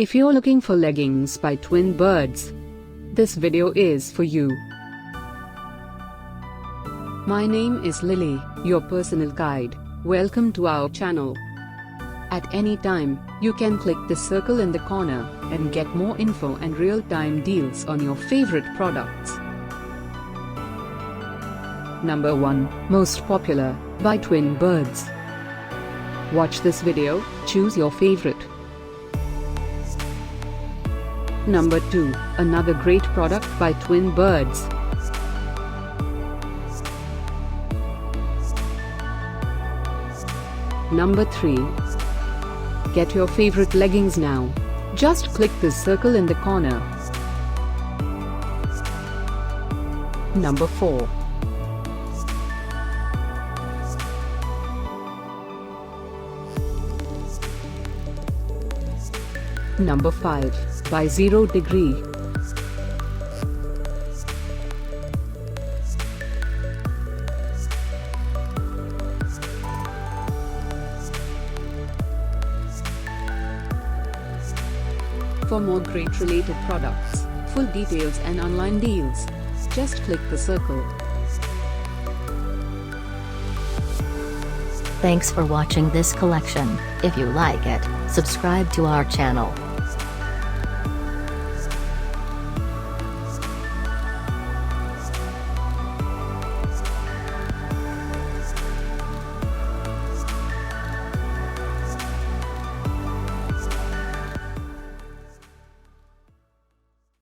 If you're looking for leggings by Twinbirds, this video is for you. My name is Lily, your personal guide. Welcome to our channel. At any time, you can click the circle in the corner and get more info and real-time deals on your favorite products. Number 1, Most Popular, by Twinbirds. Watch this video, choose your favorite. Number 2, another great product by Twinbirds. Number 3. Get your favorite leggings now. Just click the circle in the corner. Number 4. Number 5, by 0 Degree. For more great related products, full details and online deals, just click the circle. Thanks for watching this collection. If you like it, subscribe to our channel.